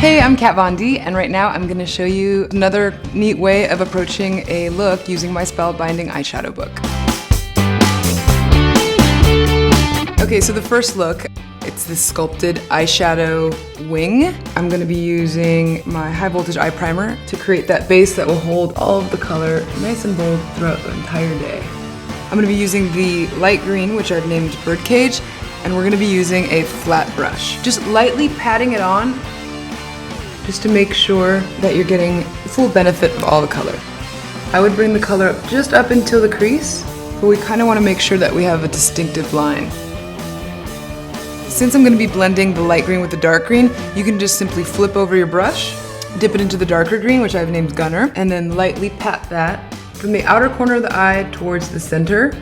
Hey, I'm Kat Von D, and right now I'm going to show you another neat way of approaching a look using my Spellbinding Eyeshadow book. Okay, so the first look, it's this sculpted eyeshadow wing. I'm going to be using my high voltage eye primer to create that base that will hold all of the color nice and bold throughout the entire day. I'm going to be using the light green, which I've named Birdcage, and we're going to be using a flat brush. Just lightly patting it on, just to make sure that you're getting full benefit of all the color. I would bring the color up just up until the crease, but we kind of want to make sure that we have a distinctive line. Since I'm going to be blending the light green with the dark green, you can just simply flip over your brush, dip it into the darker green, which I've named Gunner, and then lightly pat that from the outer corner of the eye towards the center.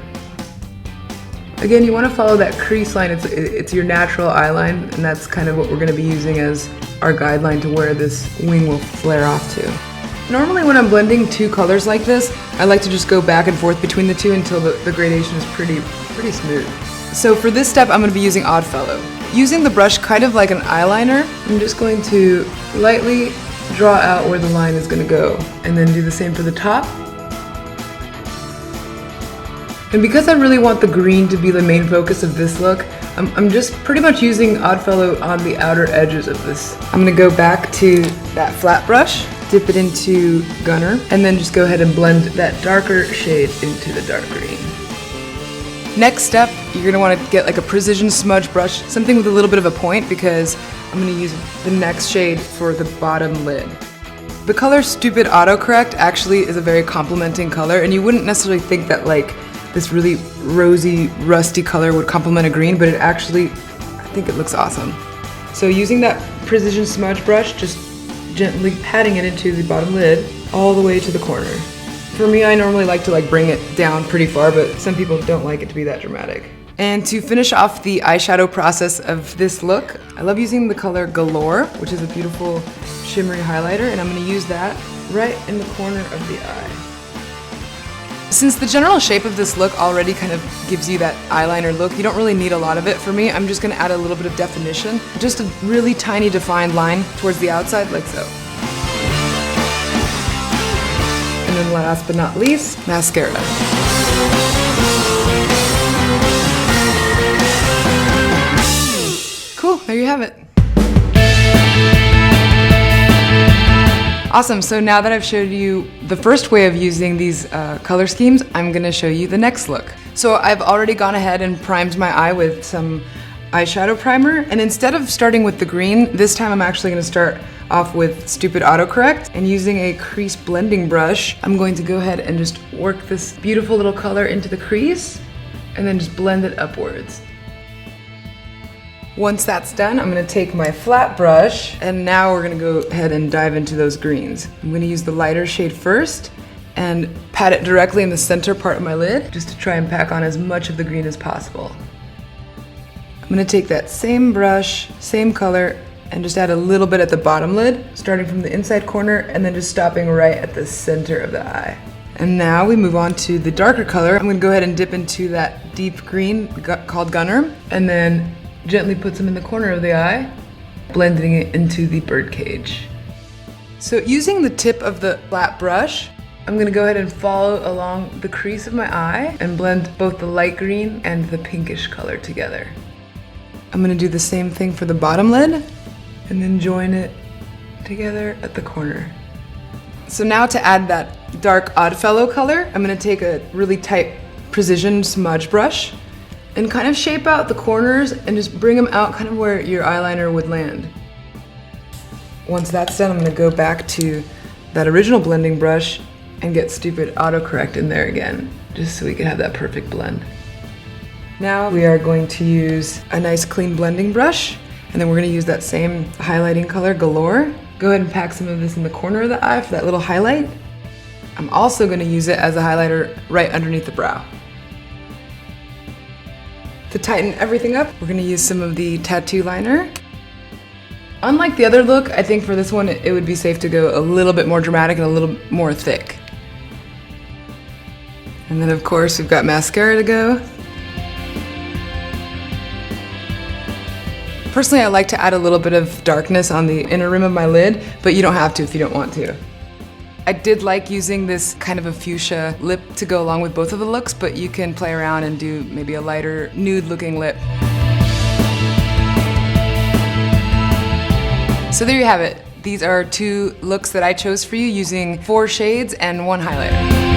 Again, you want to follow that crease line. It's your natural eye line, and that's kind of what we're going to be using as our guideline to where this wing will flare off to. Normally when I'm blending two colors like this, I like to just go back and forth between the two until the gradation is pretty smooth. So for this step, I'm going to be using Oddfellow. Using the brush kind of like an eyeliner, I'm just going to lightly draw out where the line is going to go, and then do the same for the top. And because I really want the green to be the main focus of this look, I'm just pretty much using Oddfellow on the outer edges of this. I'm going to go back to that flat brush, dip it into Gunner, and then just go ahead and blend that darker shade into the dark green. Next step, you're going to want to get like a precision smudge brush, something with a little bit of a point, because I'm going to use the next shade for the bottom lid. The color Stupid Autocorrect actually is a very complementing color, and you wouldn't necessarily think that like this really rosy, rusty color would complement a green, but it actually, I think it looks awesome. So using that precision smudge brush, just gently patting it into the bottom lid all the way to the corner. For me, I normally like to like bring it down pretty far, but some people don't like it to be that dramatic. And to finish off the eyeshadow process of this look, I love using the color Galore, which is a beautiful shimmery highlighter, and I'm going to use that right in the corner of the eye. Since the general shape of this look already kind of gives you that eyeliner look, you don't really need a lot of it for me. I'm just going to add a little bit of definition, just a really tiny defined line towards the outside, like so. And then last but not least, mascara. Cool, there you have it. Awesome, so now that I've showed you the first way of using these color schemes, I'm gonna show you the next look. So I've already gone ahead and primed my eye with some eyeshadow primer, and instead of starting with the green, this time I'm actually gonna start off with Stupid Autocorrect, and using a crease blending brush, I'm going to go ahead and just work this beautiful little color into the crease, and then just blend it upwards. Once that's done, I'm going to take my flat brush, and now we're going to go ahead and dive into those greens. I'm going to use the lighter shade first and pat it directly in the center part of my lid, just to try and pack on as much of the green as possible. I'm going to take that same brush, same color, and just add a little bit at the bottom lid, starting from the inside corner and then just stopping right at the center of the eye. And now we move on to the darker color. I'm going to go ahead and dip into that deep green called Gunner, and then gently put some in the corner of the eye, blending it into the Birdcage. So using the tip of the flat brush, I'm going to go ahead and follow along the crease of my eye and blend both the light green and the pinkish color together. I'm going to do the same thing for the bottom lid, and then join it together at the corner. So now to add that dark Oddfellow color, I'm going to take a really tight precision smudge brush and kind of shape out the corners and just bring them out kind of where your eyeliner would land. Once that's done, I'm going to go back to that original blending brush and get Stupid Autocorrect in there again, just so we can have that perfect blend. Now we are going to use a nice clean blending brush, and then we're going to use that same highlighting color, Galore. Go ahead and pack some of this in the corner of the eye for that little highlight. I'm also going to use it as a highlighter right underneath the brow. To tighten everything up, we're going to use some of the tattoo liner. Unlike the other look, I think for this one it would be safe to go a little bit more dramatic and a little more thick. And then of course we've got mascara to go. Personally, I like to add a little bit of darkness on the inner rim of my lid, but you don't have to if you don't want to. I did like using this kind of a fuchsia lip to go along with both of the looks, but you can play around and do maybe a lighter nude looking lip. So there you have it. These are 2 looks that I chose for you using 4 shades and 1 highlighter.